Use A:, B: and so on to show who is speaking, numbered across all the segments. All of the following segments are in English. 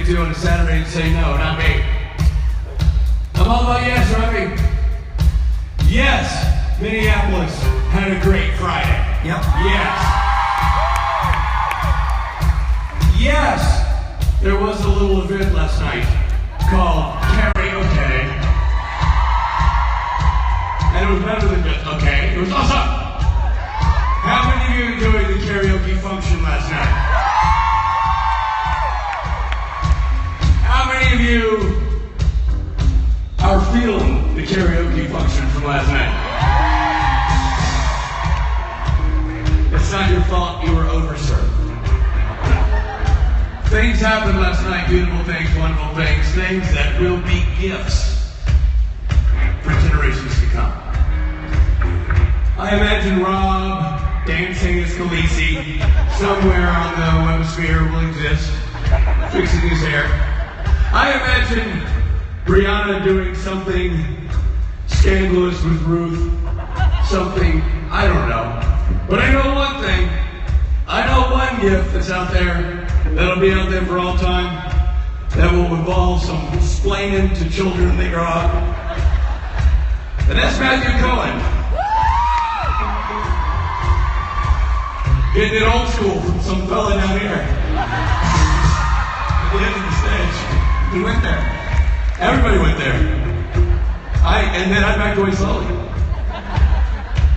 A: thing to do on a Saturday and say no, not me. I'm all about yes, right? Yes, Minneapolis had a great Friday.
B: Yep.
A: Yes, there was a little event last night called karaoke. And it was better than just okay. It was awesome. How many of you enjoyed the karaoke function last night? How many of you are feeling the karaoke function from last night? It's not your fault, you were overserved. Things happened last night, beautiful things, wonderful things, things that will be gifts for generations to come. I imagine Rob dancing as Khaleesi somewhere on the webosphere will exist, fixing his hair. I imagine Brianna doing something scandalous with Ruth, something, I don't know. But I know one thing. I know one gift that's out there, that'll be out there for all time, that will involve some explaining to children when they grow up. And that's Matthew Cohen. Getting it old school from some fella down here. At the end of the stage.
B: He went there.
A: Everybody went there. And then I backed away slowly.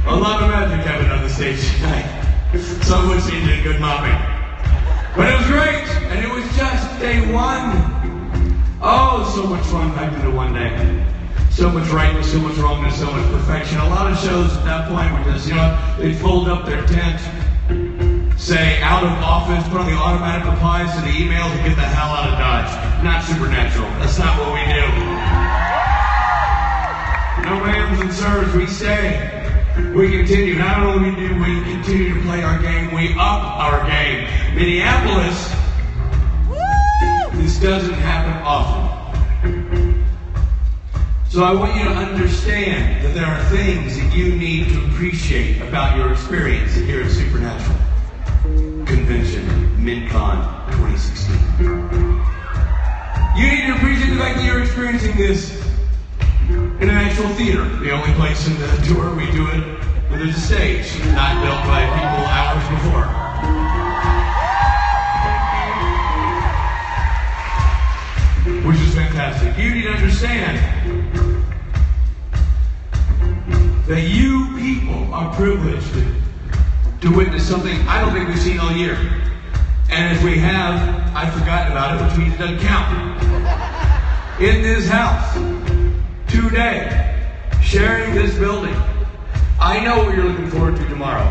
A: A lot of magic happened on the stage tonight. Some would say did good mopping. But it was great, and it was just day one. Oh, so much fun packed into one day. So much rightness, so much wrongness, so much perfection. A lot of shows at that point were just, they'd fold up their tent, say out of office, put on the automatic replies to the emails, and get the hell out of Dodge. Not supernatural. That's not what we do. No ma'ams and sirs, we stay. We continue. Not only do we continue to play our game, we up our game. Minneapolis, this doesn't happen often. So I want you to understand that there are things that you need to appreciate about your experience here at Supernatural Convention, MinCon 2016. You need to appreciate the fact that you're experiencing this in an actual theater. The only place in the tour we do it where there's a stage, not built by people hours before. Which is fantastic. You need to understand that you people are privileged to witness something I don't think we've seen all year. And if we have, I've forgotten about it, which means it doesn't count. In this house, today, sharing this building. I know what you're looking forward to tomorrow.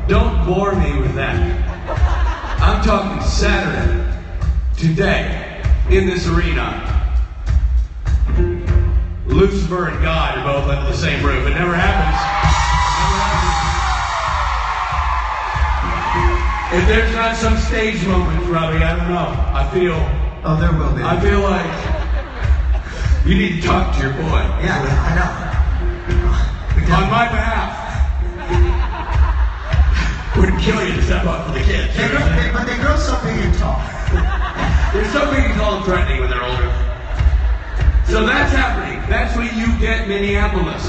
A: Don't bore me with that. I'm talking Saturday, today, in this arena. Lucifer and God are both under the same roof. It never happens. If there's not some stage moment, Robbie, I don't know. I feel...
B: Oh, there will be.
A: I feel like you need to talk to your boy.
B: Yeah, I know.
A: On my behalf. Wouldn't kill you to step up for the kids.
B: But they grow so big and tall.
A: They're so big and tall and threatening when they're older. So that's happening. That's what you get, Minneapolis.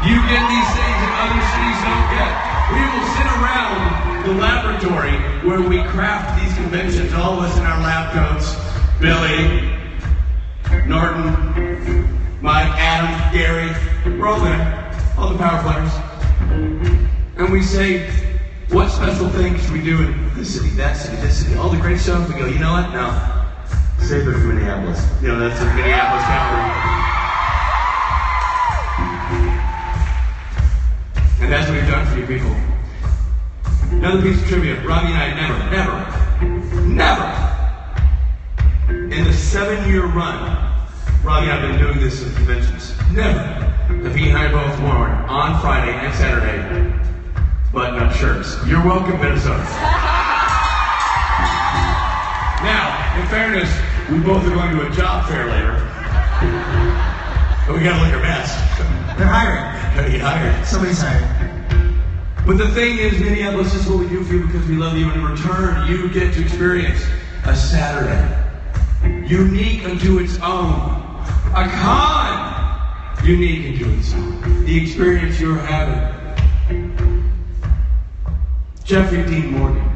A: You get these things that other cities don't get. We will sit around the laboratory where we craft these conventions, all of us in our lab coats. Billy, Norton, Mike, Adam, Gary, we're all there. All the power players. And we say, what special thing should we do in this city, that city, this city? All the great stuff. We go, you know what? No. Save it for Minneapolis. That's a Minneapolis calendar. And that's what we've done for you people. Another piece of trivia. Robbie and I never, in the 7-year run, Robbie and I have been doing this in conventions. Never have he and I both worn on Friday and Saturday button-up shirts. You're welcome, Minnesota. Now, in fairness, we both are going to a job fair later. But we gotta look our best.
B: They're hiring.
A: Gotta get hired.
B: Somebody's hiring.
A: But the thing is, Minneapolis, this is what we do for you because we love you. And in return, you get to experience a Saturday unique unto its own. A con, unique unto its own. The experience you're having. Jeffrey Dean Morgan.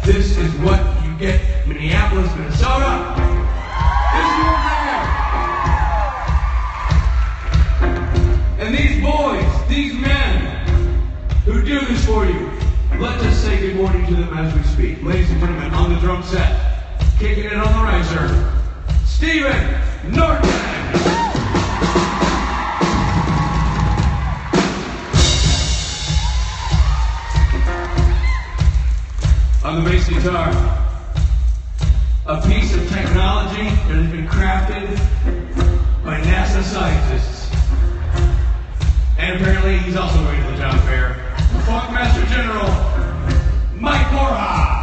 A: This is what you get, Minneapolis, Minnesota. This is your man. And these boys, these men who do this for you, let us say good morning to them as we speak. Ladies and gentlemen, on the drum set, kicking it on the riser, Stephen Norton. On the bass guitar, a piece of technology that has been crafted by NASA scientists. And apparently he's also going to the job fair. Funk Master General, Mike Borja.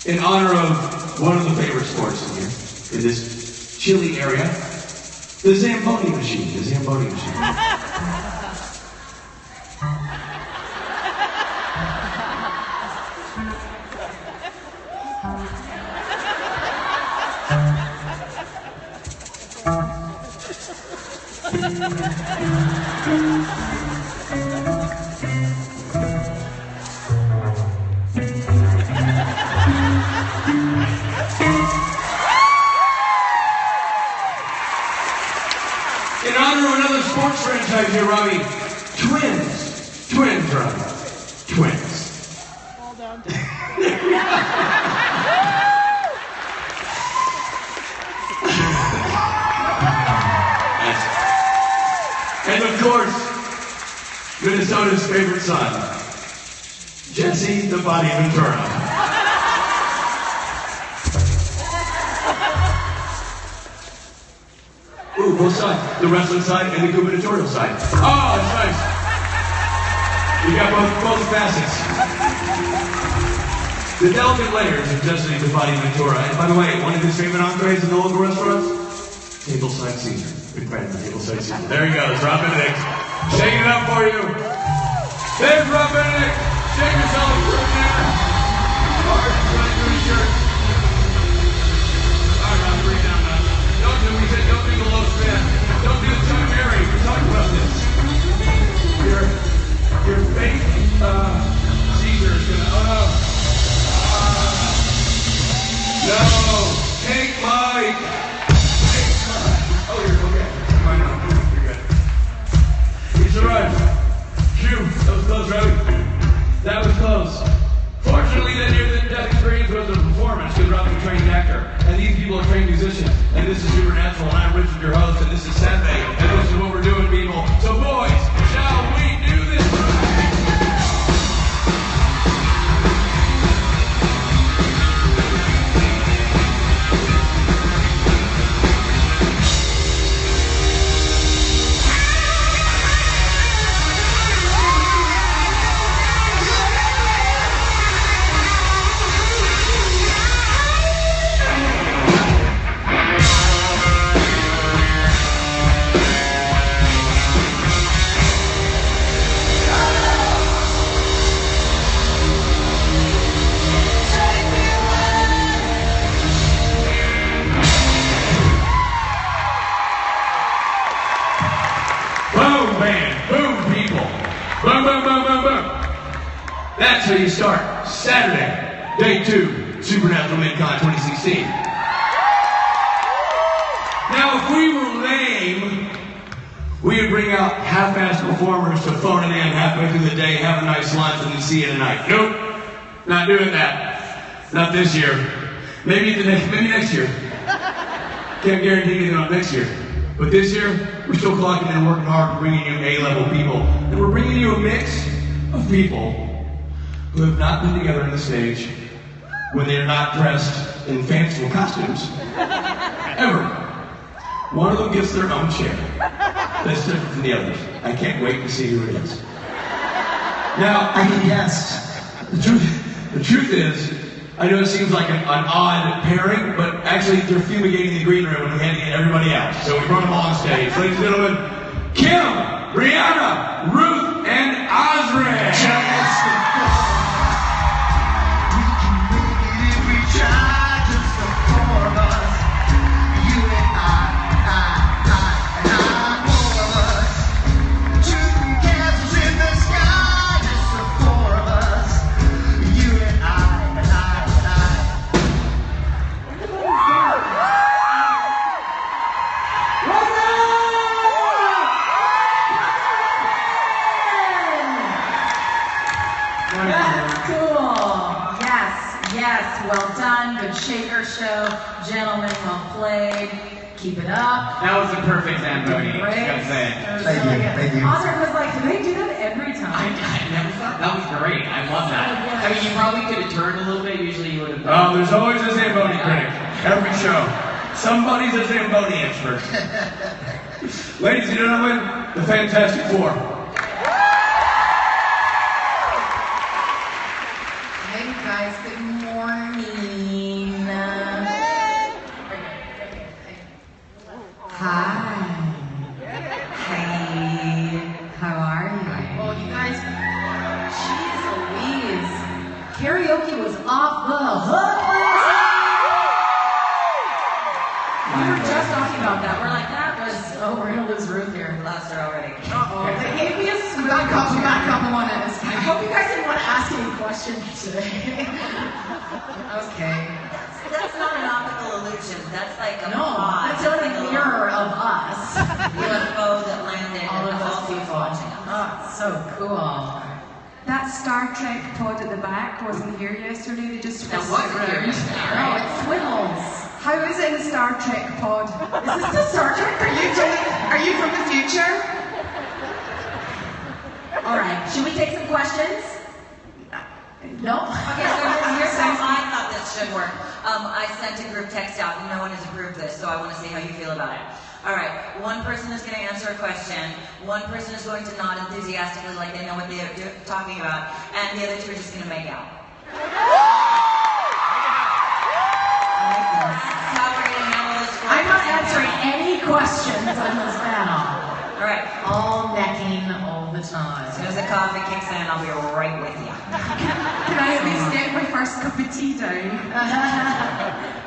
A: In honor of one of the favorite sports in here, in this chilly area, the Zamboni machine, the Zamboni machine. In honor of another sports franchise here, Robbie, Twins, Robbie, Twins.
C: Fall down.
A: And of Minnesota's favorite son, Jesse the Body Ventura. Ooh, both sides. The wrestling side and the gubernatorial side. Oh, that's nice. You got both facets. The delicate layers of Jesse the Body Ventura. And by the way, one of his favorite entrees in the local restaurants? Tableside Caesar. Big fan of the Tableside Caesar. There he goes, Rob Benedict. Shaking it up for you. There's Rob Benedict. Shake yourself through there. Hard running through his shirt. All right, Rob, bring it down now. Don't do the low spin. Don't do the Chuck Berry. We talked about this. Your fake Caesar is gonna. No, take Mike. Oh, you're okay. Fine now. You're good. He survived. Phew, that was close, right? That was close. Fortunately, that near-death experience was a performance because Rob's a trained actor, and these people are trained musicians. And this is Supernatural, and I'm Richard, your host, and this is Saturday, and this is what we're doing, people. So, boys, shall we do this right? That's how you start. Saturday, day 2, Supernatural Mid-Con 2016. Now, if we were lame, we would bring out half-assed performers to phone it in halfway through the day, have a nice lunch, and then see you tonight. Nope, not doing that. Not this year. Maybe next year. Can't guarantee anything on next year. But this year, we're still clocking in and working hard, bringing you A-level people. And we're bringing you a mix of people who have not been together on the stage when they are not dressed in fanciful costumes. Ever. One of them gets their own chair. That's different from the others. I can't wait to see who it is. Now,
B: I can guess.
A: The truth is, I know it seems like an odd pairing, but actually they're fumigating the green room and we had to get everybody out. So we brought them all on stage. Ladies and gentlemen, Kim, Brianna, Ruth, and Osric.
C: Shaker show, gentlemen, well played. Keep it up.
D: That was the perfect Zamboni.
C: Great.
D: Gotta say.
B: Thank you.
C: Osric was like, do they do that every time?
D: I never thought that was great. I love that. I mean, you probably could have turned a little bit. Usually you would have.
A: Oh, there's always a Zamboni critic. Every show. Somebody's a Zamboni expert. Ladies and gentlemen, the Fantastic Four.
C: Hey guys, good morning. Hi. Hey. How are you? Well, you guys, jeez Louise. Karaoke was off the hook last night. We were just talking about that. We're like, that was, we're going to lose Ruth here. We lost her already. Uh-oh. They gave me a back up on it. I hope you guys didn't want to ask any questions today. Okay.
E: That's not an optical illusion. That's like a
C: No,
E: pod.
C: it's like a mirror of us.
E: UFO that landed
C: All
E: and
C: of
E: the
C: us
E: whole
C: people.
E: people watching us.
C: Oh, it's so cool.
F: That Star Trek pod at the back wasn't here yesterday, they just
D: That
F: switched
D: wasn't
F: it
D: here
F: around.
D: yesterday,
C: No,
D: right?
C: it swivels.
F: How is it in the Star Trek pod?
C: Is this the Star Trek?
F: Are you from the future?
C: Or Should we take some questions? No?
E: Okay, so here's how I thought this should work. I sent a group text out, and no one has approved this, so I want to see how you feel about it. All right, one person is going to answer a question, one person is going to nod enthusiastically like they know what they're talking about, and the other two are just going to make out. That's how we're going to handle this.
C: I'm not answering any questions on this panel.
E: All right.
C: All necking all the time.
E: As soon as the coffee kicks in, I'll be right with you.
F: Can I at least get my first cup of tea down?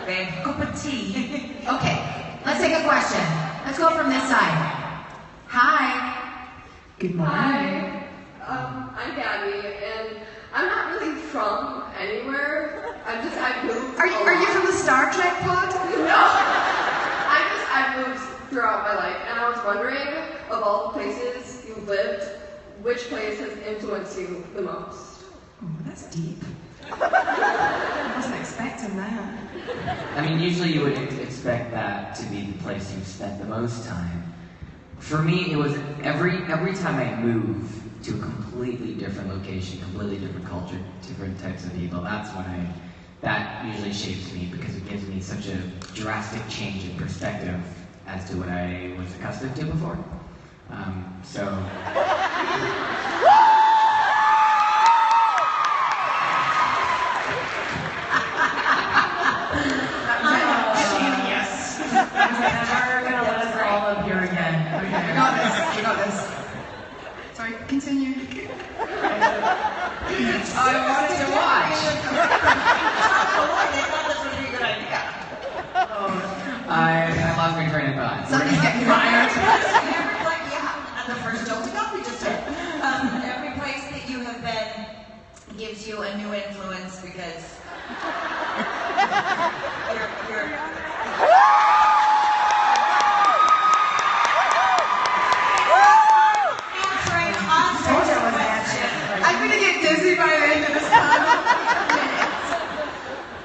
E: Babe.
C: Cup of tea. Okay, let's take a question. Let's go from this side. Hi. Good morning.
G: Hi, I'm Gabby, and I'm not really from anywhere. I moved.
F: Are you from the Star Trek pod?
G: No. I moved throughout my life, and I was wondering, of all the places you lived, which place has influenced you the most?
F: Oh, that's deep. I wasn't expecting that.
D: I mean, usually you would expect that to be the place you've spent the most time. For me, it was every time I move to a completely different location, completely different culture, different types of people, that usually shapes me because it gives me such a drastic change in perspective as to what I was accustomed to before.
C: Genius. I'm never going to let us all up here again. Okay.
F: We got this. Sorry, continue.
C: I wanted to watch.
E: They thought this would be a good idea.
D: I lost my train of thought.
C: Somebody's getting fired.
E: The first joke we just did. Every place that you have been gives you a new influence because you're answering Osric's question.
F: I'm gonna get dizzy by the end of this panel.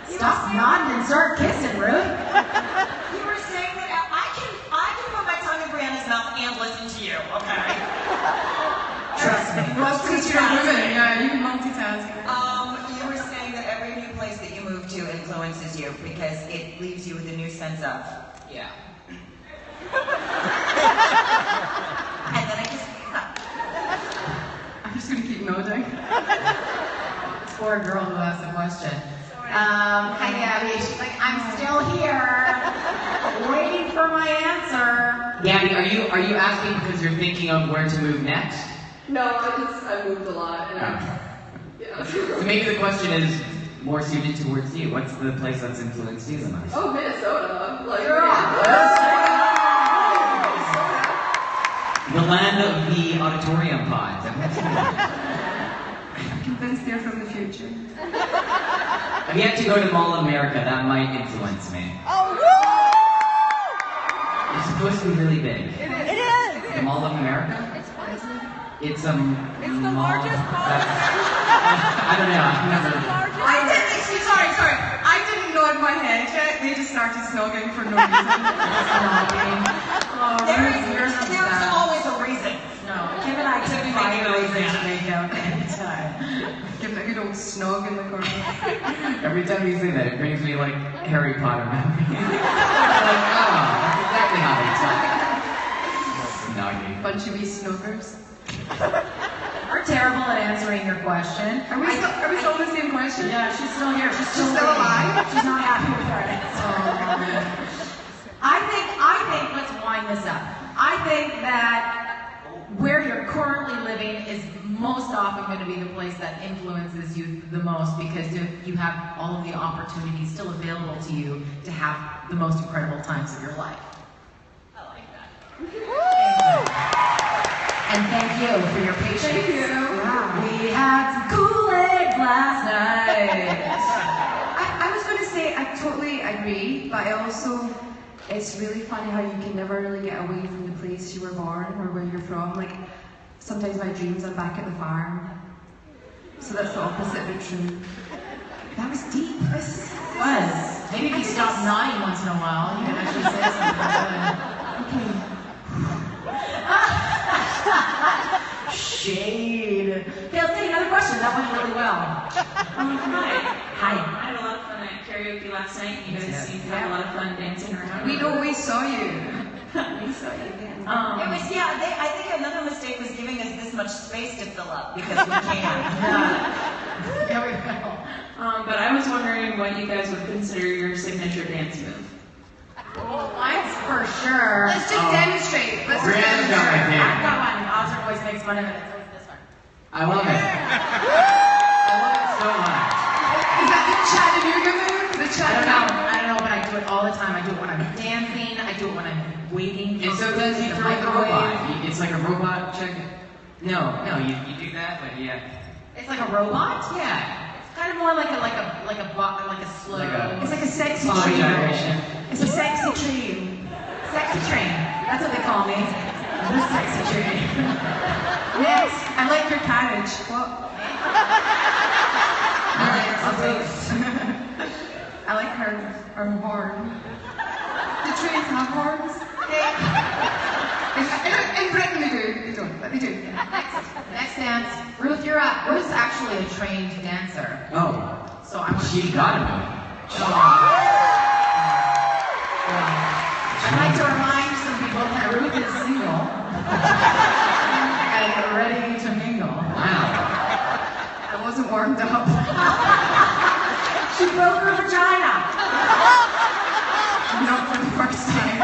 C: Stop nodding and start kissing, Ruth.
E: You were saying that I can put my tongue in Brianna's mouth and listen to you, okay?
C: Trust me.
F: Well, since you're a woman, yeah, you can multitask.
E: You were saying that every new place that you move to influences you because it leaves you with a new sense of.
D: Yeah.
E: And then I just.
F: I'm just gonna keep nodding.
C: Poor girl who asked the question. Hi, Gabby. She's like, I'm still here, waiting for my answer.
D: Gabby, are you asking because you're thinking of where to move next?
G: No, I moved a lot, and yeah.
D: So maybe the question is more suited towards you. What's the place that's influenced you the most?
G: Oh, Minnesota. Like,
D: The land of the auditorium pods.
F: I'm convinced they're from the future.
D: I've yet to go to Mall of America. That might influence me. It's supposed to be really big.
H: It is.
D: The Mall of America? It's the
H: largest mall.
D: I don't know. I've never.
F: Sorry. I didn't nod my head yet. They just started snogging for no reason.
E: There's always a reason.
C: No, Kim and I took find a reason to make out anytime.
F: Give it a good old snog in the corner.
D: Every time you say that, it brings me like Harry Potter memories. Like, oh, that's exactly how they talk. Snogging.
F: Bunch of wee snoggers.
C: We're terrible at answering your question.
F: Are we still on the same question?
C: Yeah, she's still here. She's still
F: still alive?
C: She's not happy with her answer. I think, let's wind this up. I think that where you're currently living is most often going to be the place that influences you the most because you have all of the opportunities still available to you to have the most incredible times of your life.
E: I like that.
C: And thank you for your patience.
F: Thank you.
C: Wow. We had some Kool-Aid last night.
F: I was going to say I totally agree, but I also, it's really funny how you can never really get away from the place you were born or where you're from. Like, sometimes my dreams I'm back at the farm. So that's the opposite but true. That was deep.
C: It was. Maybe if you stop nodding once in a while, you can actually say something.
F: Okay.
C: Shade. question. That went really well.
I: Hi. I had a lot of fun at karaoke last night. You guys seemed to have a lot of fun dancing around.
F: We saw you.
I: We saw you dance.
E: It was, I think another mistake was giving us this much space to fill up because we can.
C: There we go.
I: But I was wondering what you guys would consider your signature dance move.
C: Mine's for sure.
F: Let's just demonstrate. Let's just
D: Brianna's got my
F: demonstrate.
C: I've got one. Osric always makes fun of it. It's always this one.
D: I love it. I love it so much.
F: Is that the Chattanooga move? The
C: I
F: Chattanooga.
C: don't know, but I do it all the time. I do it when I'm dancing. I do it when I'm waiting.
D: And so does he
C: the
D: throw like a
C: microwave.
D: robot? It's like a robot check. No, you do that, but yeah.
C: It's like a robot.
D: Yeah.
C: It's kind of more like a slow.
F: It's like a sexy
D: Slow
F: train.
D: gyration.
F: It's a sexy train.
C: Sexy train. That's what they call me. The sexy train.
F: Yes, I like your carriage. What? I like her horn. The trains have horns. In Britain they do. They don't, but they do.
C: Next dance. Ruth, you're up. Ruth's actually a trained dancer.
D: Oh,
C: So I'm gonna
D: she got him.
C: I'd like to remind some people that Ruth is single and ready to mingle.
D: Wow.
F: I wasn't warmed up.
C: She broke her vagina.
F: Not for the first time.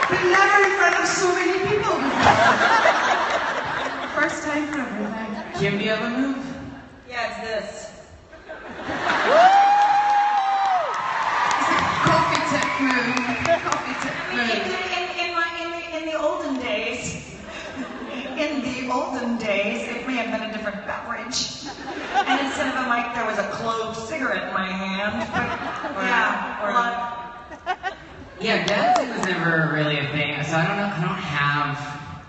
F: But never in front of so many people before. First time for everything.
D: Kim, do you have a move?
E: Yeah, it's this.
F: Coffee tip move. Coffee tip move.
E: In the olden days, it may have been a different beverage. And instead of a mic, there was a clove cigarette in my hand. But, yeah, or
D: Yeah, dancing was never really a thing. So I don't have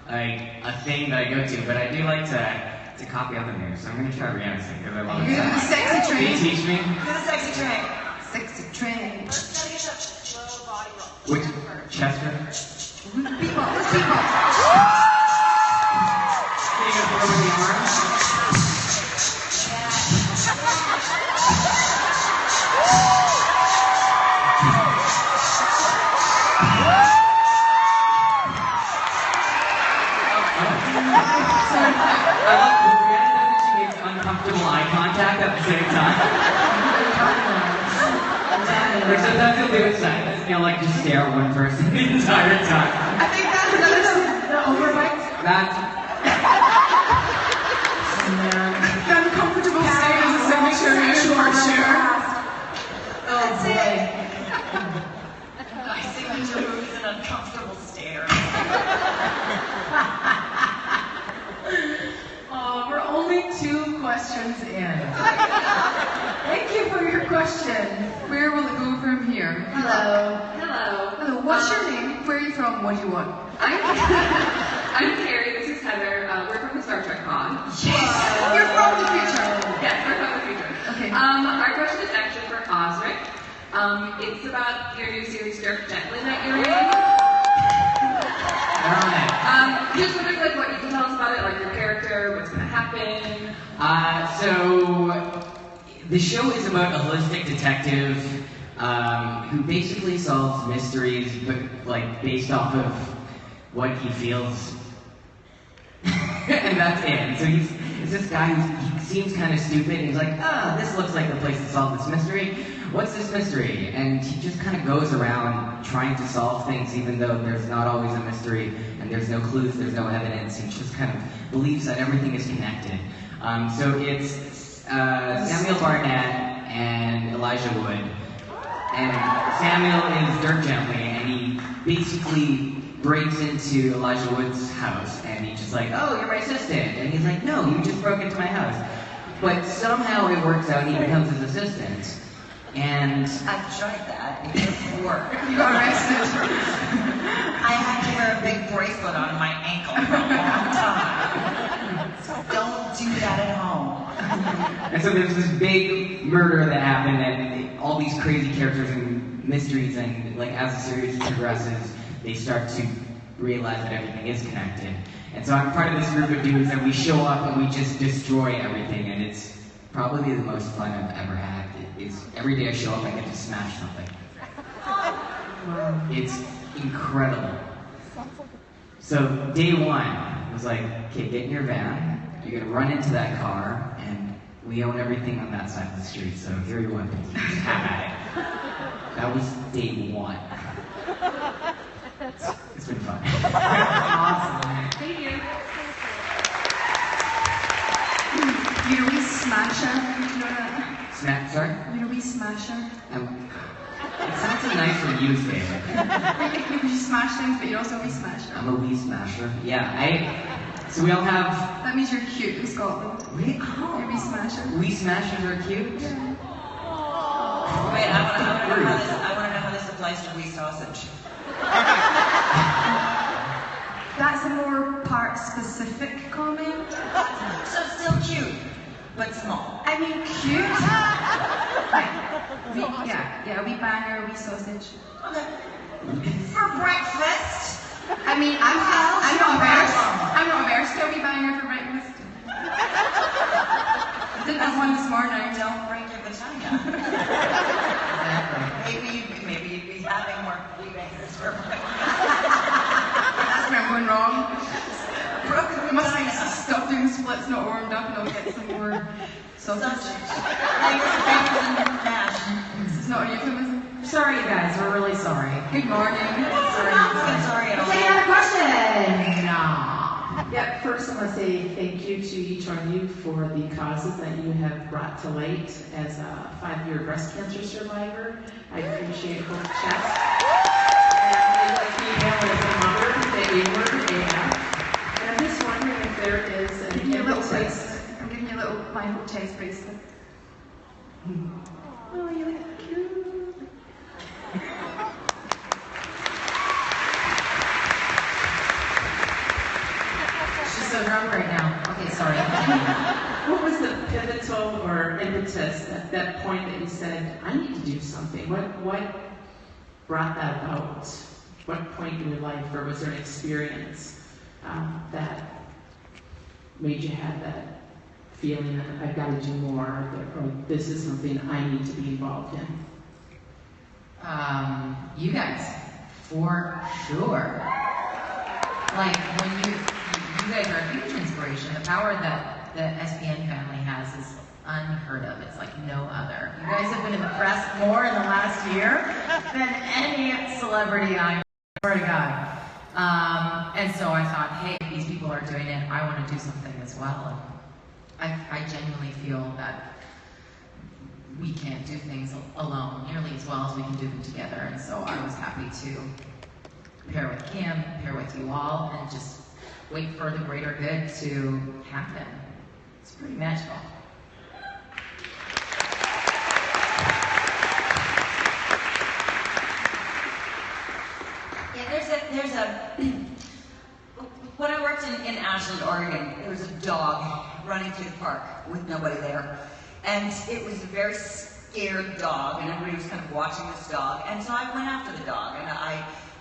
D: like a thing that I go to, but I do like to copy other moves. So I'm gonna try Brianna's thing because I love it.
F: You do the sexy
D: Can you
F: train.
D: teach me?
E: do the sexy train.
F: Sexy train.
D: Which Chester?
F: People. Let's people.
D: Can you go over the arms? I love Brianna does it. She makes uncomfortable eye contact at the same time. Or sometimes you'll do it silent, and you'll like just stare at one person the entire time.
F: I think that's the overbite.
D: That's
F: The uncomfortable stare is a signature move for sure.
C: Oh boy.
E: My signature move is an uncomfortable stare.
C: Oh, we're only 2 questions in. Thank you for your question.
F: Where will it go from here?
C: Hello.
F: Hello. What's your name? Where are you from? What do you want?
J: I'm Carrie, this is Heather. We're from the Star Trek pod.
F: Yes. You're from the future.
J: Yes, we're from the future.
F: Okay.
J: Our question is actually for Osric. It's about your new series, Dirk Gently, that you're in. Just wondering, like, what you can tell us about it, like your character, what's going to happen.
D: So the show is about a holistic detective who basically solves mysteries, but like based off of what he feels, and that's it. And so it's this guy he seems kind of stupid. And he's like, this looks like the place to solve this mystery. What's this mystery? And he just kind of goes around trying to solve things, even though there's not always a mystery, and there's no clues, there's no evidence. He just kind of believes that everything is connected. So it's Samuel Barnett and Elijah Wood. And Samuel is Dirk Gently, and he basically breaks into Elijah Wood's house, and he's just like, oh, you're my assistant. And he's like, no, you just broke into my house. But somehow it works out, and he becomes his assistant. And
E: I've tried that. It doesn't work.
F: You got arrested.
E: I had to wear a big bracelet on my ankle for a long time. So don't do that at home.
D: And so there's this big murder that happened, and all these crazy characters and mysteries, and like as the series progresses, they start to realize that everything is connected. And so I'm part of this group of dudes that we show up and we just destroy everything, and it's probably the most fun I've ever had. It's every day I show up, I get to smash something. It's incredible. So day one was like, okay, get in your van, you're gonna run into that car, and we own everything on that side of the street, so here are your weapons, just have at it. That was day one. It's been fun.
F: Awesome.
J: Thank you.
F: You're a wee smasher. You know that?
D: Sorry?
F: You're a wee smasher.
D: It sounds so nice when you say it.
F: You smash things, but you're also a wee smasher.
D: I'm a wee smasher. Yeah, so we all have...
F: That means you're cute in Scotland.
D: Wee,
F: You're a wee smasher.
D: wee smashers are cute?
F: Yeah.
E: Wait, I want to know how this applies to wee sausage.
F: That's a more part-specific comment.
E: So it's still cute, but small.
F: I mean, cute. Yeah, a wee banger, a wee sausage.
E: Okay. For breakfast.
F: I mean, I'm not averse to a wee banger for breakfast. Didn't have one this morning.
E: Don't break your vagina. Maybe you'd be having more wee bangers for breakfast.
F: That's where I'm going wrong.
E: Broken
F: We must like
E: vagina.
F: stop doing splits, not warmed up, and I'll get some more sausage.
E: Bangers and mash.
F: It's not a euphemism.
C: Sorry, you guys. We're really sorry.
F: Good morning.
E: Sorry at all.
C: Take another question. No.
K: Yeah, first I want to say thank you to each one of you for the causes that you have brought to light as a 5-year breast cancer survivor. I appreciate both checks. And I'd like female as a mother, the A word, AF. And I'm just wondering if there is an
F: Give you a little
K: test.
F: bracelet. I'm giving you a little my whole chest bracelet. Oh, you look cute.
C: She's so drunk right now. Okay, sorry.
K: What was the pivotal or impetus at that point that you said, I need to do something? What brought that about? What point in your life, or was there an experience that made you have that feeling that I've got to do more, or this is something I need to be involved in?
C: You guys, for sure. Like when you guys are a huge inspiration. The power that the SPN family has is unheard of. It's like no other. You guys have been in the press more in the last year than any celebrity I swear to God. And so I thought, hey, if these people are doing it, I want to do something as well. And I genuinely feel that we can't do things alone nearly as well as we can do them together. And so I was happy to pair with Kim, pair with you all, and just wait for the greater good to happen. It's pretty magical.
E: Yeah, there's a when I worked in Ashland, Oregon, there was a dog running through the park with nobody there. And it was a very scared dog, and everybody was kind of watching this dog. And so I went after the dog, and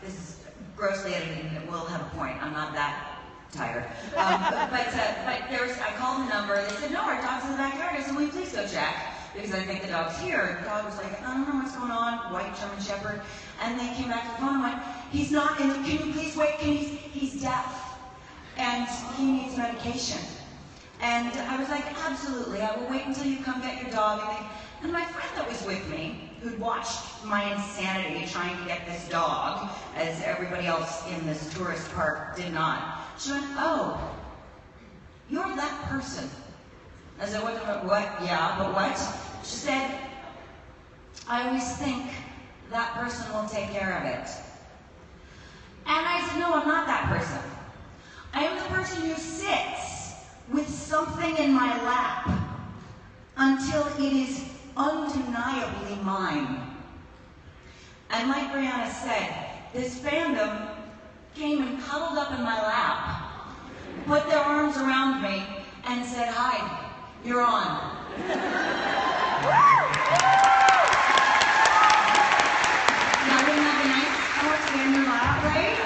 E: this is grossly edited, and it will have a point. I'm not that tired. But I called the number, they said, no, our dog's in the backyard. I said, will you please go check? Because I think the dog's here. The dog was like, I don't know what's going on, white German Shepherd. And they came back to the phone and went, he's not in, can you please wait, he's deaf. And he needs medication. And I was like, absolutely, I will wait until you come get your dog. And my friend that was with me, who'd watched my insanity trying to get this dog, as everybody else in this tourist park did not, she went, oh, you're that person. I said, what? Yeah, but what? She said, I always think that person will take care of it. And I said, no, I'm not that person. I am the person who sits with something in my lap until it is undeniably mine. And like Brianna said, this fandom came and cuddled up in my lap, put their arms around me, and said, hi, you're on. Now wouldn't that be nice? I want to be in your lap, right?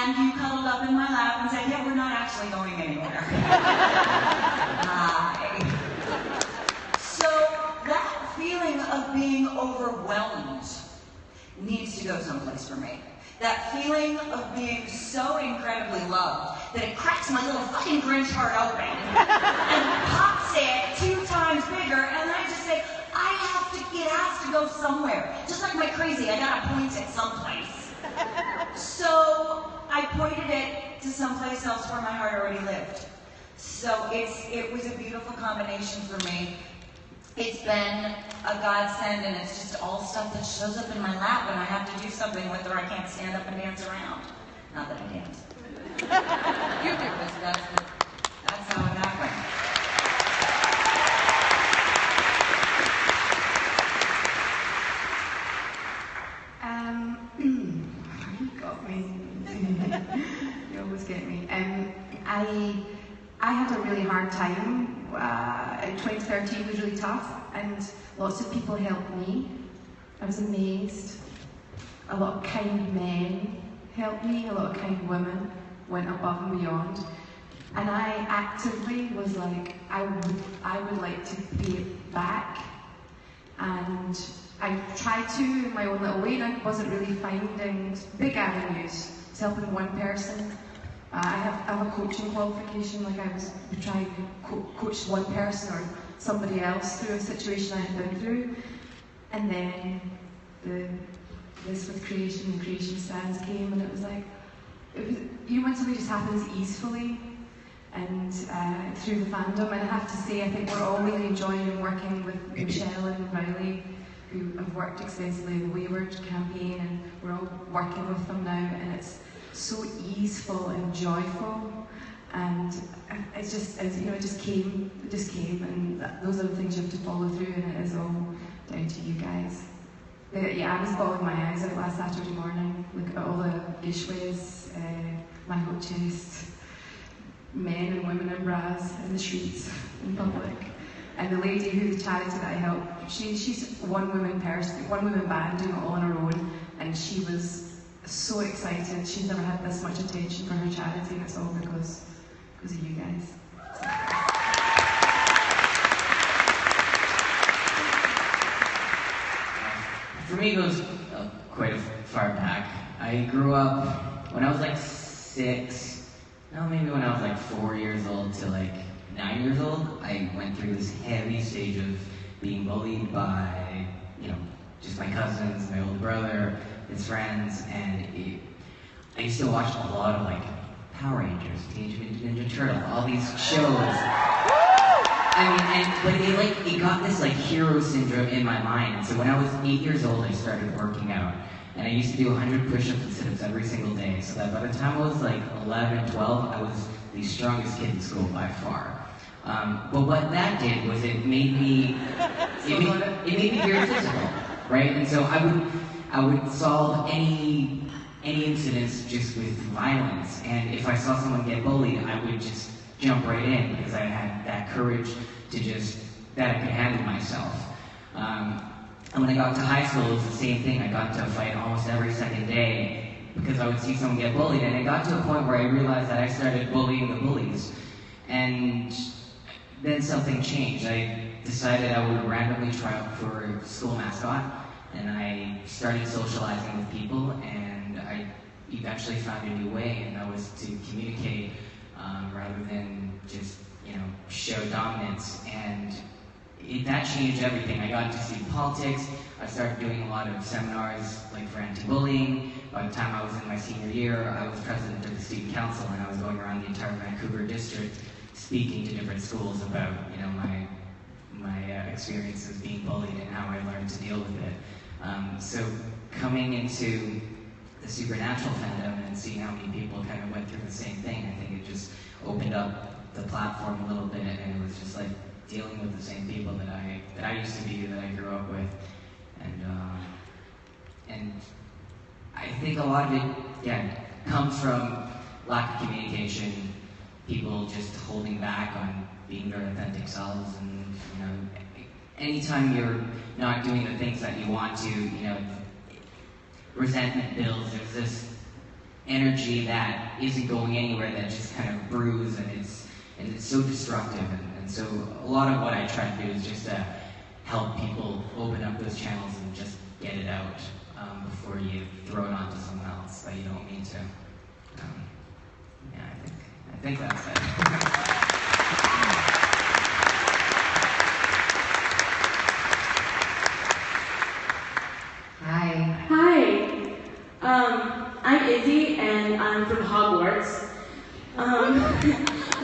E: And you cuddled up in my lap and said, yeah, we're not actually going anywhere. Hi. So that feeling of being overwhelmed needs to go someplace for me. That feeling of being so incredibly loved that it cracks my little fucking Grinch heart open and pops it 2 times bigger, and I just say, it has to go somewhere. Just like my crazy, I gotta point it someplace. So I pointed it to someplace else where my heart already lived. So it was a beautiful combination for me. It's been a godsend, and it's just all stuff that shows up in my lap when I have to do something with, or I can't stand up and dance around. Not that I dance. You do this. That's how it happened.
F: You got me. You always get me. I had a really hard time. 2013 was really tough, and lots of people helped me. I was amazed. A lot of kind men helped me. A lot of kind women went above and beyond. And I actively was like, I would like to pay it back. And I tried to in my own little way, and I wasn't really finding big avenues. It's helping one person. I have a coaching qualification, like I was trying to coach one person or somebody else through a situation I had been through. And then this with creation and creation stands came, and it was like, when something just happens easily and through the fandom. And I have to say, I think we're all really enjoying working with Michelle and Riley, who have worked extensively in the Wayward campaign, and we're all working with them now, and it's so easeful and joyful, and it just came, and those are the things you have to follow through, and it is all down to you guys. I was bawling my eyes out last Saturday morning, looking at all the gishways, my hot chest, men and women in bras in the streets, in public. And the lady who the charity that I help, she's one woman band doing it all on her own, and she was so excited. She's never had this much attention for her charity, and it's all because of you guys.
D: For me, it goes quite far back. I grew up when I was like 6, maybe when I was like 4 years old to like 9 years old. I went through this heavy stage of being bullied by, just my cousins, my older brother, his friends, and I used to watch a lot of like Power Rangers, Teenage Mutant Ninja Turtles, all these shows. But it got this like hero syndrome in my mind. And so when I was 8 years old, I started working out, and I used to do 100 push-ups and sit-ups every single day. So that by the time I was like 11, 12, I was the strongest kid in school by far. But what that did was it made me very physical, right? And so I would solve any incidents just with violence, and if I saw someone get bullied, I would just jump right in because I had that courage that I could handle myself. And when I got to high school, it was the same thing. I got to fight almost every second day because I would see someone get bullied, and it got to a point where I realized that I started bullying the bullies, and then something changed. I decided I would randomly try out for a school mascot, and I started socializing with people, and I eventually found a new way, and that was to communicate rather than just, show dominance. And that changed everything. I got to see politics. I started doing a lot of seminars like for anti-bullying. By the time I was in my senior year, I was president of the student council, and I was going around the entire Vancouver district speaking to different schools about, my experiences being bullied and how I learned to deal with it. So coming into the supernatural fandom and seeing how many people kind of went through the same thing, I think it just opened up the platform a little bit, and it was just like dealing with the same people that I used to be, that I grew up with, and I think a lot of it, comes from lack of communication, people just holding back on being their authentic selves, and anytime you're not doing the things that you want to, resentment builds. There's energy that isn't going anywhere, that just kind of brews, and it's so destructive. And so a lot of what I try to do is just to help people open up those channels and just get it out before you throw it on to someone else that you don't mean to. Yeah, I think that's it.
L: Hi, I'm Izzy, and I'm from Hogwarts.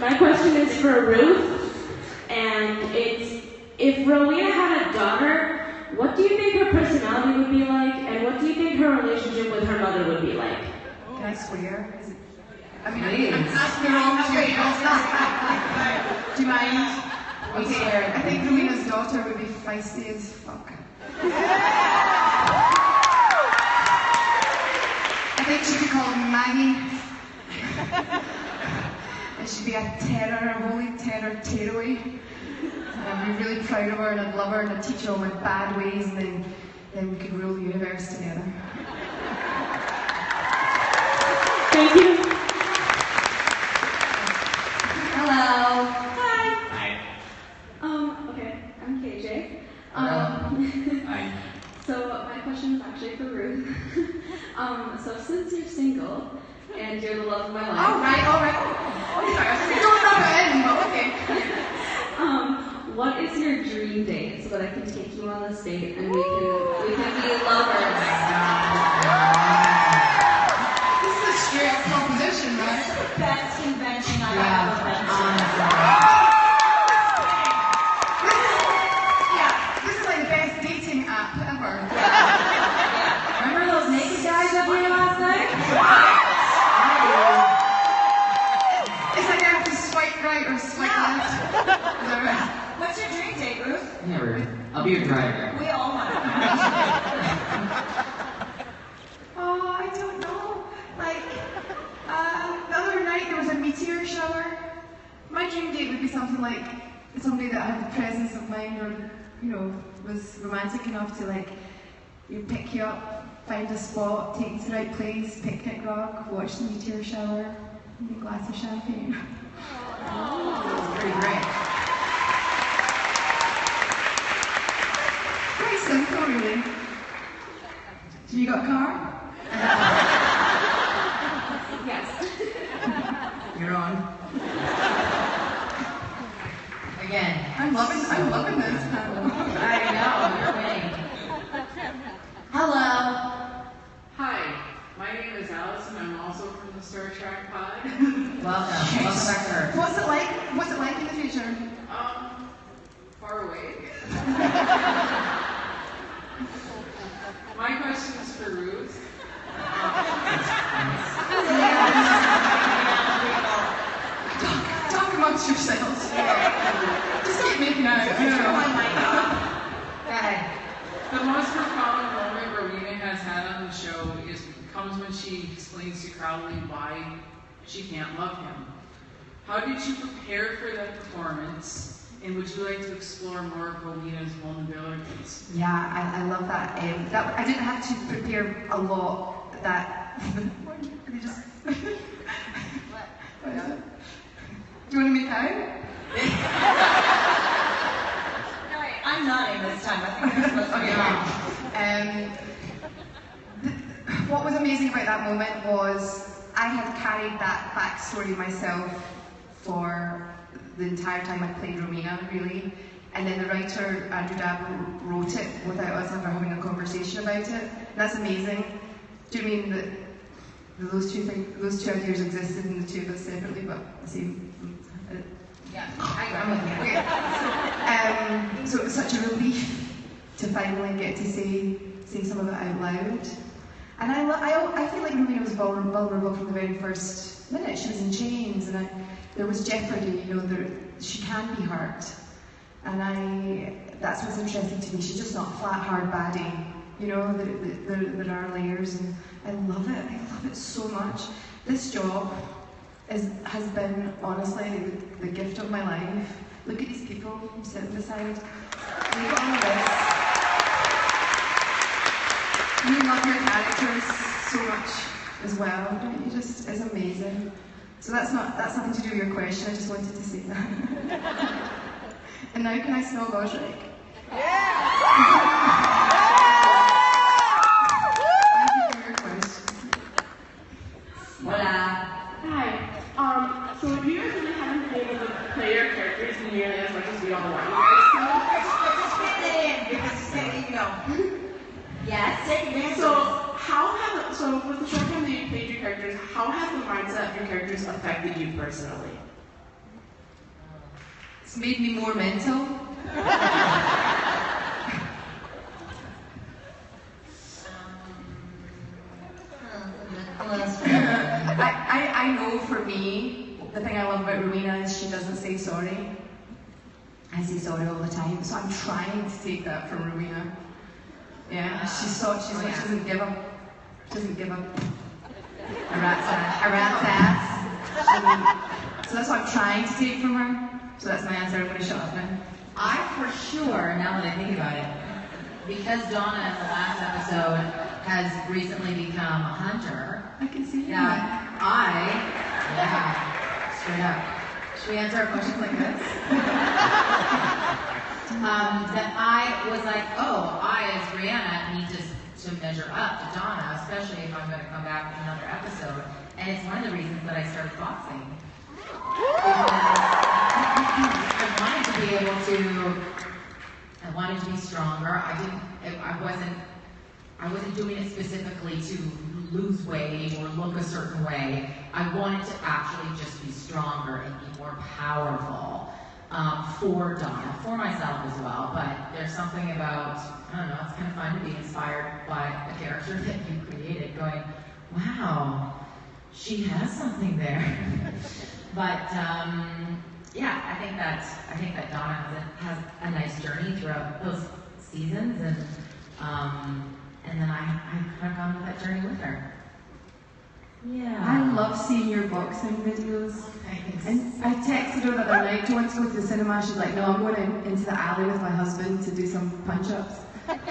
L: My question is for Ruth, and it's, if Rowena had a daughter, what do you think her personality would be like, and what do you think her relationship with her mother would be like?
F: Can I swear? I mean,
C: Please.
F: I'm asking wrong to do you mind? Okay, I think Rowena's daughter would be feisty as fuck. I think she'd be called Maggie. And she'd be a terror, a holy terror, tearaway. And I'd be really proud of her, and I'd love her, and I'd teach her all my bad ways, and then we could rule the universe together.
L: Thank you.
M: Hello.
D: Hi.
M: Okay, I'm KJ.
D: Hi.
M: So my question is actually for Ruth. So since you're single and you're the love of my life.
F: All right. Oh, sorry, I don't know it, but okay.
M: What is your dream date so that I can take you on this date and we can be lovers?
F: This is a straight up proposition, right?
E: This is the best convention I've ever been to.
F: This is like the best dating app ever.
C: Remember those naked guys up here last night?
F: It's like I have to swipe right or swipe left. Is that right?
E: What's your dream date, Ruth?
D: Yeah, Ruth. I'll be your driver.
E: We all want to.
F: Oh, I don't know. Like, the other night there was a meteor shower. My dream date would be something like somebody that had the presence of mind, or, was romantic enough to, pick you up, find a spot, take you to the right place, picnic rug, watch the meteor shower, and a glass of champagne.
C: That's pretty great.
F: Very simple, really. Have you got a car?
M: Yes.
C: You're on. Again.
F: I'm loving this panel.
C: I know, you're winning. Hello.
K: Hi, my name is Allison. I'm also from the Star Trek pod.
C: Welcome. Welcome back to Earth.
F: What's it like? What's it like in the future?
K: Far away. My question is for Ruth.
F: Talk amongst yourselves. Just keep making out.
C: Oh my God. Go ahead.
K: The most profound moment Rowena has had on the show comes when she explains to Crowley why she can't love him. How did you prepare for that performance? And would you like to explore more of Rowena's vulnerabilities?
F: Yeah, I love that. That I didn't have to prepare a lot. That they just. Do you want to make out?
E: I'm nodding this time. I think you're supposed to be wrong.
F: What was amazing about that moment was I had carried that backstory myself for the entire time I played Rowena, really. And then the writer, Andrew Dabb, wrote it without us ever having a conversation about it. And that's amazing. Do you mean that those two ideas existed in the two of us separately, but the same?
C: Yeah, I'm with you.
F: So it was such a relief to finally get to say some of it out loud. And I feel like Rowena was vulnerable from the very first minute. She was in chains, and there was jeopardy. She can be hurt, and that's what's interesting to me. She's just not a flat, hard baddie. There are layers, and I love it. I love it so much. This job has been honestly the gift of my life. Look at these people I'm sitting beside. Look at all of this. You love your characters so much. as well. Don't you just is amazing. So that's nothing to do with your question. I just wanted to say that. And now can I smell Osric? Thank you for your question.
E: Hola.
K: Hi. So you guys really haven't been able to play your characters nearly as much as we all want you guys to.
E: Yes.
K: So with the short time that you played your characters, how has the mindset of your characters affected you personally?
F: It's made me more mental. I know for me, the thing I love about Rowena is she doesn't say sorry. I say sorry all the time, so I'm trying to take that from Rowena. Yeah, she doesn't give up. She doesn't give up a rat's ass. So that's what I'm trying to take from her. So that's my answer. I'm going to shut up now.
N: I for sure, now that I think about it, because Donna in the last episode has recently become a hunter.
F: I can see
N: that. Straight up. Should we answer our questions like this? That I was like, oh, I as Brianna need to measure up to Donna, especially if I'm going to come back with another episode. And it's one of the reasons that I started boxing. I wanted to be stronger. I wasn't doing it specifically to lose weight or look a certain way. I wanted to actually just be stronger and be more powerful for Donna, for myself as well. But there's something about, I don't know, it's kind of fun to be inspired by a character that you created going, wow, she has something there. But yeah, I think that Donna has a nice journey throughout those seasons, and then I kind of gone on that journey with her. Yeah.
F: I love seeing your boxing videos.
N: Thanks.
F: And I texted her the other night, do you want to go to the cinema? She's like, no, I'm going into the alley with my husband to do some punch-ups.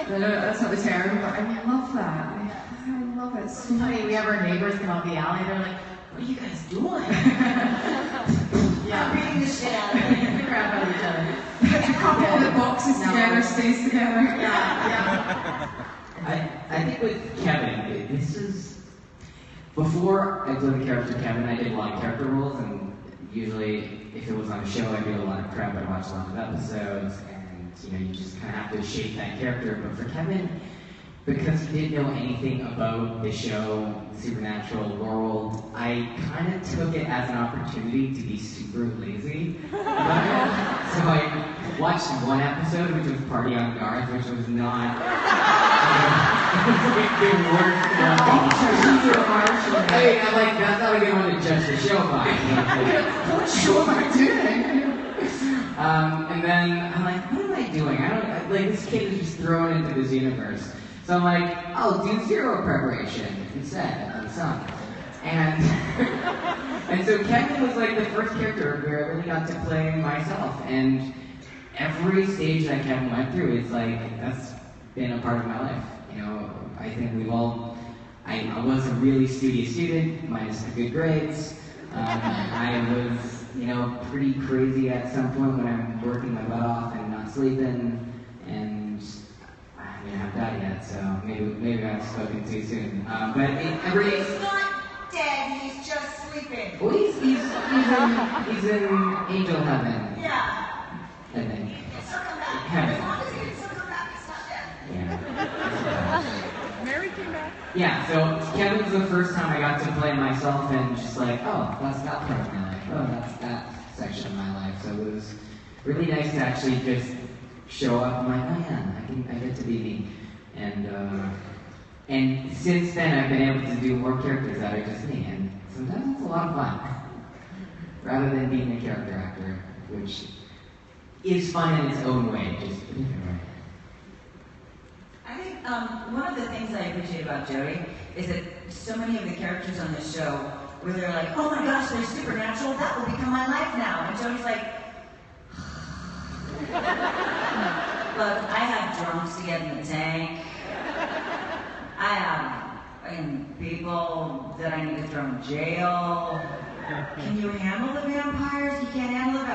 F: No, that's not the term, but I love that. I love it so much.
N: Funny, we have our neighbors come out the alley, they're like, what are you guys doing?
E: I'm beating the shit out of it.
N: Crap out of each other.
F: A couple that boxes together, stays together.
N: Yeah.
D: I think with Kevin, this is, before I played the character Kevin, I did a lot of character roles, and usually if it was on a show, I do a lot of prep, I watch a lot of episodes, and you just kind of have to shape that character. But for Kevin, because he didn't know anything about the show, Supernatural world, I kind of took it as an opportunity to be super lazy about it. So I watched one episode, which was Party on Garth, which was not the worst I'm like, that's not a good one to judge the show by.
F: What show am I doing?
D: And then I'm like, what am I doing? This kid is just thrown into this universe. So I'm like, I'll do zero preparation instead on some. And so Kevin was like the first character where I really got to play myself. And every stage that Kevin went through, it's like, that's been a part of my life. I think I was a really studious student, minus the good grades. I was, pretty crazy at some point when I'm working my butt off and not sleeping. And I haven't had that yet, so maybe I've spoken too soon.
E: He's not dead, he's just sleeping.
D: Well, he's in angel heaven.
E: Yeah.
D: I think.
E: He'll come back.
D: Heaven.
E: As long as he can come back, he's not dead.
D: Yeah.
H: Mary came back.
D: Yeah, so Kevin was the first time I got to play myself and just like, oh, that's that part of my life. Oh, that's that section of my life. So it was really nice to actually just show up and like, oh yeah, I get to be me. And since then I've been able to do more characters that are just me, and sometimes it's a lot of fun. Rather than being a character actor, which is fun in its own way, just a different way.
E: I think one of the things I appreciate about Jody is that so many of the characters on this show, where they're like, oh my gosh, they're supernatural, that will become my life now. And Jody's like, look, I have drunks to get in the tank. and people that I need to throw in jail. Can you handle the vampires? You can't handle the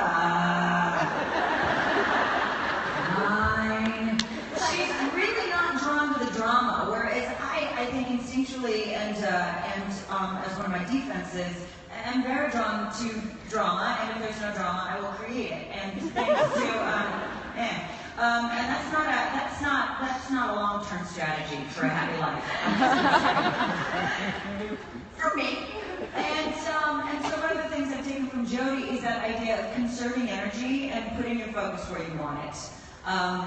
E: fine. She's really not drawn to the drama, whereas I think instinctually and as one of my defenses, I'm very drawn to drama, and if there's no drama, I will create it. And thanks to and that's not a long-term strategy for a happy life. For me. And so one of the things I've taken from Jody is that idea of conserving energy and putting your focus where you want it.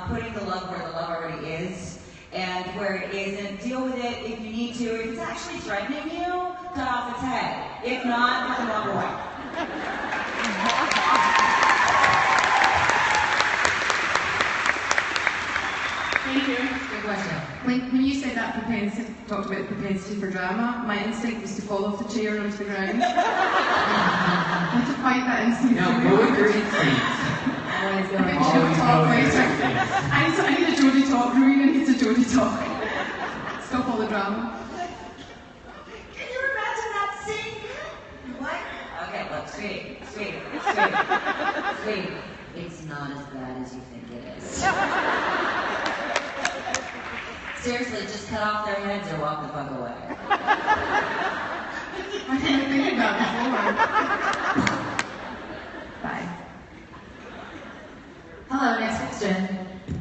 E: Putting the love where the love already is, and where it isn't, deal with it if you need to. If it's actually threatening you, cut off its head. If not, you can walk away.
K: Thank you.
N: Good question.
F: When you said that propensity, talked about propensity for drama, my instinct was to fall off the chair and onto the ground. I had to fight that instinct.
D: No, go with your instincts.
N: Always go.
F: Jody talk later. I need a Jody talk. Rowena needs a Jody talk. Stop all the drama.
E: Can you imagine that scene? What? Okay, look, sweet. It's not as bad as you think it is. Seriously, just cut off their heads or walk the fuck away.
F: I didn't think about it before. Bye.
N: Hello, next question.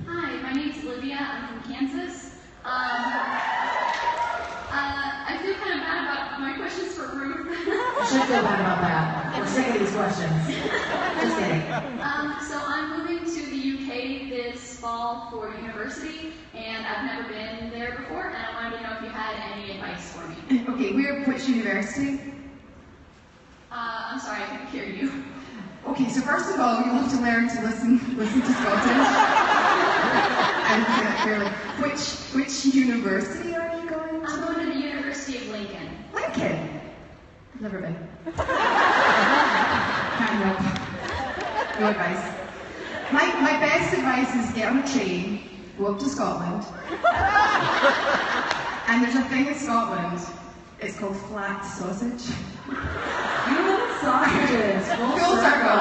M: Hi, my name's Olivia. I'm from Kansas. I feel kind of bad about my questions for Ruth.
N: You should feel bad about that. We're sick of these questions. Just kidding.
M: So I'm moving to the UK this fall for university, and I've never been there before, and I wanted to know if you had any advice for me.
F: Okay, which university?
M: I'm sorry, I couldn't hear you.
F: Okay, so first of all, you'll have to learn to listen to Scottish. And say that clearly. Which university are you going to?
M: I'm going to the University of Lincoln.
F: Lincoln? Never been. Can't help. No advice. My best advice is get on a train, go up to Scotland. And there's a thing in Scotland, it's called flat sausage.
N: Sausages.
F: Full circle.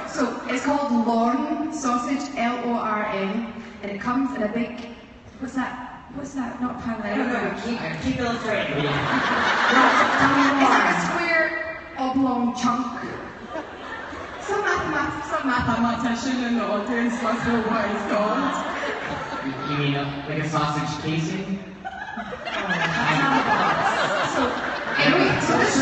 F: So it's called Lorn sausage, Lorn, and it comes in a big, what's that? Not Panelists.
E: Keep illustrating.
F: It's like a square, oblong chunk. Some mathematician in the audience must know what it's called.
D: You mean like a sausage casing?
F: Anyway, so this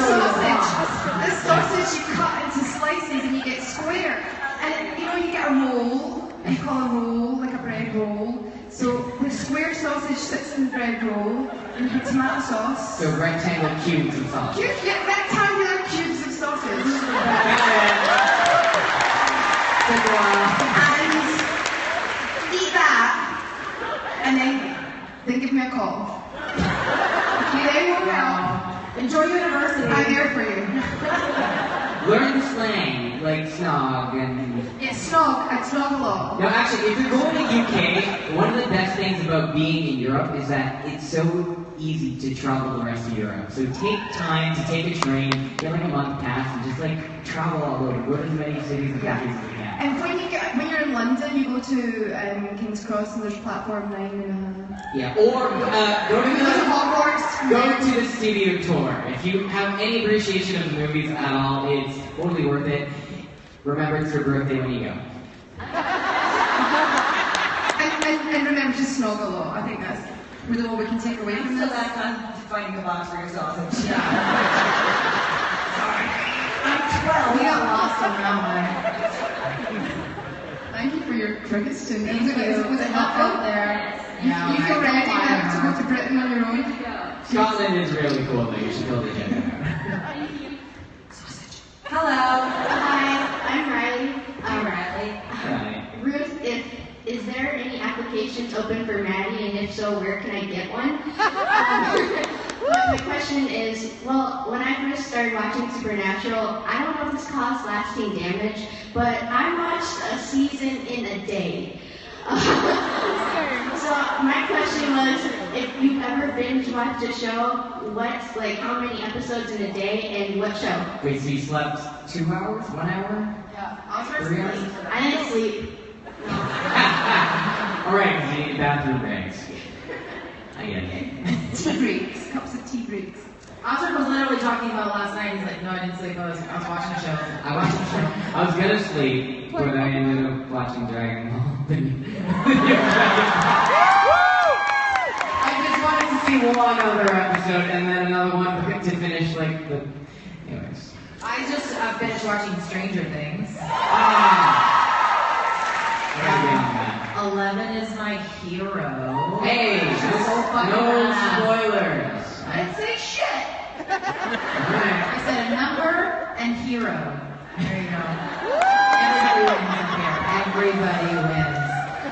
F: sausage you cut into slices and you get square. And you get a roll, and you call a roll like a bread roll. So the square sausage sits in the bread roll, and you put tomato sauce.
D: So rectangle cubes of sausage.
F: Rectangular cubes of sausage. And eat that, and then give me a call. Okay, there you go. Enjoy university. I'm there for you.
D: Learn the slang, like snog and...
F: It's snog. I snog a lot.
D: No, actually, if you're going to UK, one of the best things about being in Europe is that it's so easy to travel the rest of Europe. So take time to take a train, get like a month pass, and just like travel all over. Go to as many cities and countries as you can.
F: And when you're in London, you go to King's Cross and there's platform 9.
D: Yeah, or go to
F: Hogwarts.
D: Go to the studio tour. If you have any appreciation of the movies at all, it's totally worth it. Remember, it's your birthday when you go.
F: And remember to snog a lot. I think that's really what we can take away from
E: So
F: this.
E: back on finding a box for your sausage.
F: Yeah.
E: Sorry. I'm 12.
F: We got lost on that one. Thank you for your question. Was it helpful?
N: Yeah,
F: you feel ready now to go to Britain on your own?
D: Scotland is really cool, though. You should totally check it out.
E: Hello.
O: Hi, I'm Riley.
E: Riley.
D: Right.
O: Ruth, is there any applications open for Maddie, and if so, where can I get one? My question is, well, when I first started watching Supernatural, I don't know if this caused lasting damage, but I watched a season in a day. So my question was, if you've ever binge watched a show, what's like how many episodes in a day and what show?
D: Wait, so you slept 2 hours? 1 hour?
C: Yeah, I'll try
D: 3 hours?
O: I didn't sleep.
D: Alright, you need bathroom breaks. I get it.
F: Tea breaks, cups of tea breaks.
N: Osric was literally talking about last night. He's like, no, I didn't sleep. I was watching a show.
D: I watched the show. I was gonna sleep, but I ended up watching Dragon Ball.
N: I just wanted to see
D: one other episode and then another one to finish like the. Anyways.
N: I just finished watching Stranger Things.
D: I gotta get on that.
N: 11 is my hero.
D: Hey, no spoilers.
N: I didn't say shit. I said a number and hero. There you go. Everybody wins up here. Everybody wins.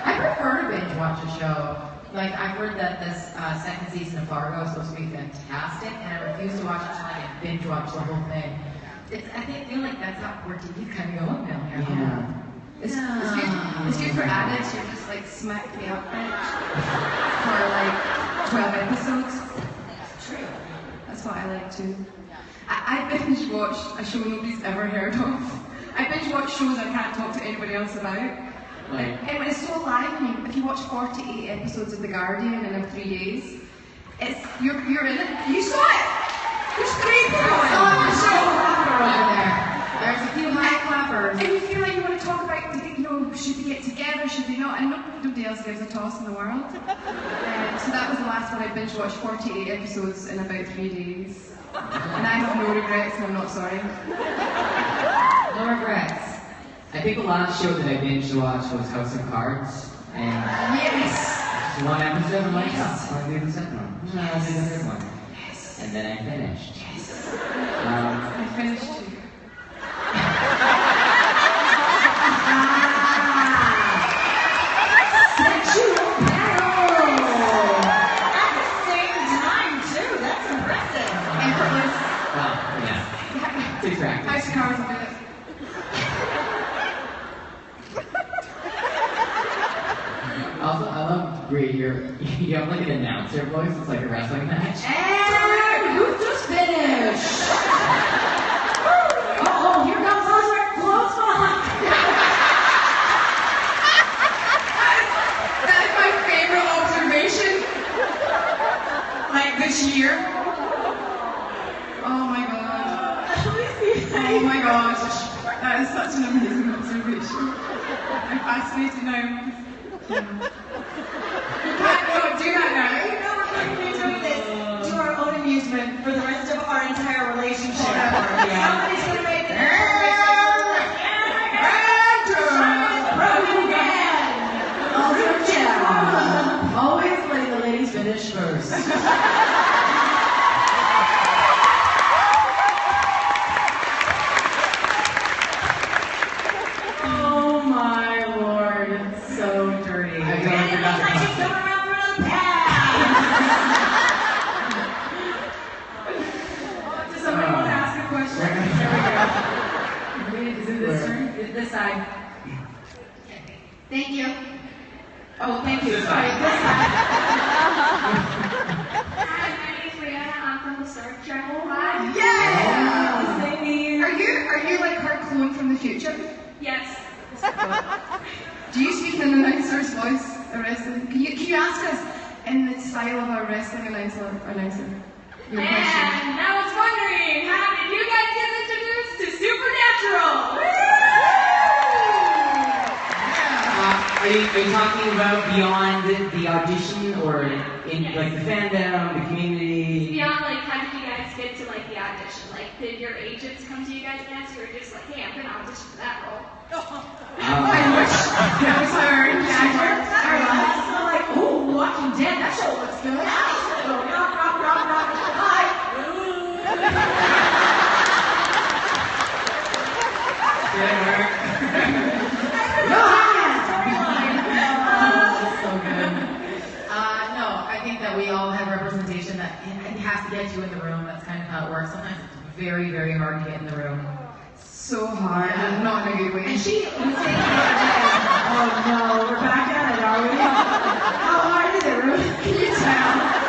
N: I prefer to binge watch a show. Like, I've heard that this second season of Fargo is supposed to be fantastic, and I refuse to watch it until I can binge watch the whole thing. I feel like that's how where TV's kind of going now.
D: Yeah.
F: It's good for addicts. You're just like smack me up for like 12 episodes.
N: True.
F: That's what I like too. I binge watch a show nobody's ever heard of. I binge watch shows I can't talk to anybody else about.
D: Like,
F: And when it's so live, if you watch 48 episodes of The Guardian in 3 days, you're in it. You saw it. There's 3 people on the show over there. There's a few high clappers. And you feel like you want to talk about, should they get together, should they not? And nobody else gives a toss in the world. So that was the last one I binge watched, 48 episodes in about 3 days. And I have no regrets, and I'm not sorry.
N: No regrets.
D: I think the last show that I binged watched was House of Cards. And
F: yes!
D: Just one episode, I'm like,
F: Yes.
D: I'll do the second one. No, I'll do the third one.
F: Yes.
D: And then I finished.
F: Yes.
D: I
F: finished too.
N: Sexual battle!
E: At the same time, too. That's impressive.
F: Effortless.
D: Well, yeah. Takes practice.
F: House of Cards will do it.
D: Also, I love Brie, you have like an announcer voice, it's like a wrestling match.
N: And who just finished? Oh, here comes Osric. Close behind.
F: That is my favorite observation. Like this year. Oh my god. Oh my gosh. That is such an amazing observation. I'm fascinated now. You can't do that now.
E: No, we're going to be doing this to our own amusement for the rest of our entire relationship. Somebody's going to make it.
N: Always let the ladies finish first. Oh my lord, it's so dirty.
E: And it looks like she's going around for another pass.
F: Does somebody want to ask a question?
N: There we go. Is it this turn? This side.
O: Thank you.
N: Oh, thank you.
D: This
N: Sorry,
D: side.
N: this side.
M: Hi, my name is Brianna. I'm from the Star Trek Pod.
F: Yeah! Are you like her clone from the future?
M: Yes.
F: Do you speak in an announcer's voice? A wrestling? Can you ask us in the style of a wrestling announcer? Your question.
M: And I was wondering, how did you guys get introduced to Supernatural?
D: Are you talking about beyond the audition or in like the fandom, the community?
M: Beyond, like, how did you guys get to, like, the audition? Like, did your agents come to you guys and ask you, or just like, hey, I'm going to audition for that role?
F: I wish that was her actor.
N: So like, ooh, Walking Dead, that show looks good. Hi. So good. No, I think that we all have representation that it has to get you in the room. That's kind of how it works. Sometimes it's very, very hard to get in the room.
F: So hard, not in a good way.
N: And she was saying the other day, oh no, we're back at it, are we? How hard is it, Ruth? Can you tell?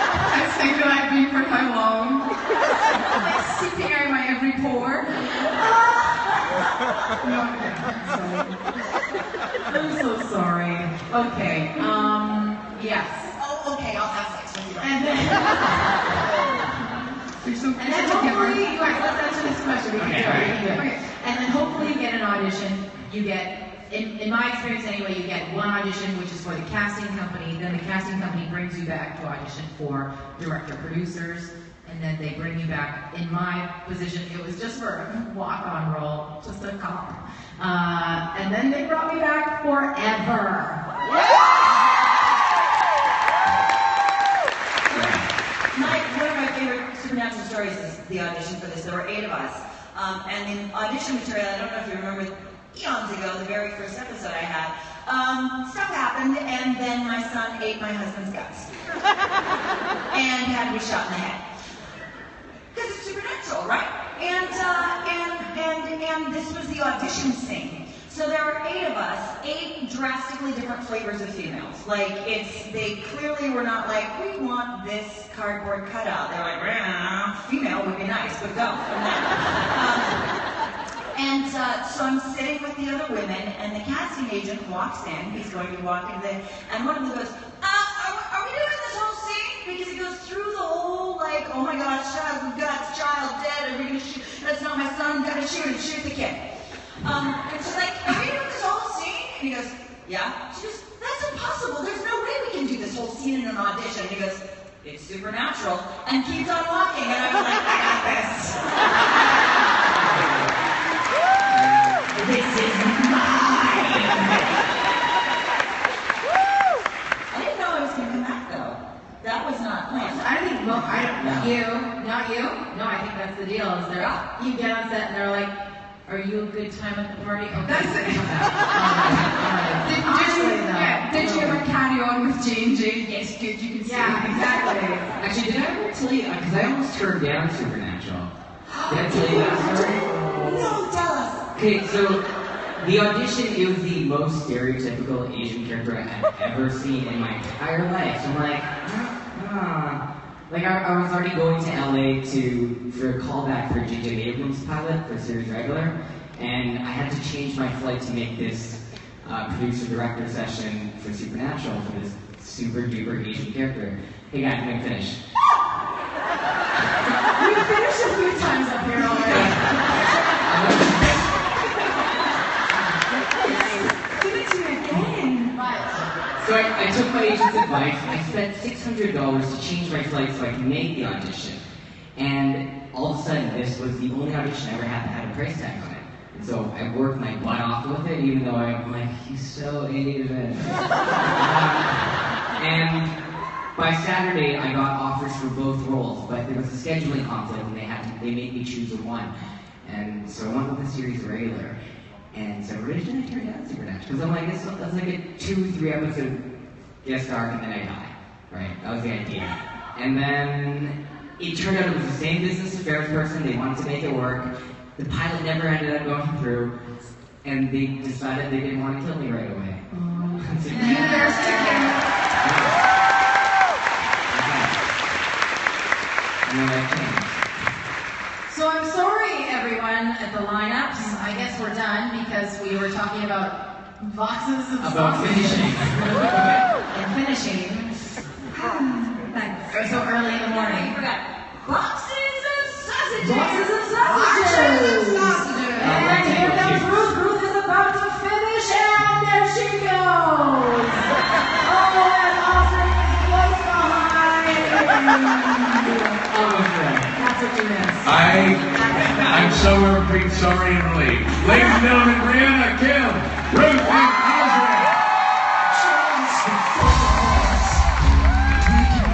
C: guessing that I've been for how long? Like seeping out my every pore. No, I'm so sorry. Okay, yes.
P: Oh, okay, I'll have sex with you.
C: And then, and then hopefully, right, let's answer this question. We can do it. Okay. And then hopefully you get an audition. You get, in my experience anyway, you get one audition, which is for the casting company. Then the casting company brings you back to audition for director producers. And then they bring you back. In my position, it was just for a walk-on role, just a cop. And then they brought me back forever.
E: One of my favorite supernatural stories is the audition for this. There were 8 of us. And the audition material, I don't know if you remember, eons ago, the very first episode I had, stuff happened, and then my son ate my husband's guts. And had to be shot in the head. Because it's supernatural, right? And this was the audition scene. So there were 8 of us, 8 drastically different flavors of females. Like, they clearly were not like, we want this cardboard cutout. They're like, female would be nice, but go from that. So I'm sitting with the other women, and the casting agent walks in. He's going to walk in, and one of them goes, are we doing this whole scene? Because he goes through the whole, like, oh my gosh, child dead, are we going to shoot? That's not my son, gotta shoot him, shoot the kid. And she's like, are we doing this whole scene? And he goes, yeah. She goes, that's impossible, there's no way we can do this whole scene in an audition. And he goes, it's supernatural, and keeps on walking, and I was like, I got this. This is mine! I didn't know I was going to come back, though. That was not planned.
C: I don't think, well, not you. No, I think that's the deal. Is there, you get on set and they're like, are you a good time at the party? Okay. That's it. Did you ever carry on with J&J? Yes, good, you can see.
D: Yeah, exactly. Actually, did I ever tell you, because I almost turned down Supernatural. Did I tell you that story?
E: No, tell us.
D: Okay, so the audition, it was the most stereotypical Asian character I've ever seen in my entire life. So I'm like, like I was already going to LA for a callback for J.J. Abrams' pilot for series regular, and I had to change my flight to make this producer-director session for Supernatural for this super-duper Asian character. Hey guys, I'm gonna finish.
C: We've finished a few times up here already.
D: So I took my agent's advice. I spent $600 to change my flight so I could make the audition. And all of a sudden, this was the only audition I ever had that had a price tag on it. And so I worked my butt off with it, even though I'm like, he's so Asian. And by Saturday, I got offers for both roles, but there was a scheduling conflict, and they made me choose one. And so I went with the series regular. And so originally I turned down Supernatural because I'm like, that's like a 2-3 episode guest arc and then I die, right? That was the idea. And then it turned out it was the same business affairs person. They wanted to make it work. The pilot never ended up going through, and they decided they didn't want to kill me right away. And then I changed.
C: So I'm sorry, everyone at the lineups. I guess we're done because we were talking about boxes of
D: finishing.
C: And finishing. Thanks. So early in the morning.
E: Boxes of sausages!
C: Boxes of sausages! And here comes Ruth. Ruth is about to finish, and there she goes! Oh, and Osric is close behind! That's what you missed.
A: I'm so sorry and relieved. Ladies and gentlemen, Brianna, Kim, Ruth,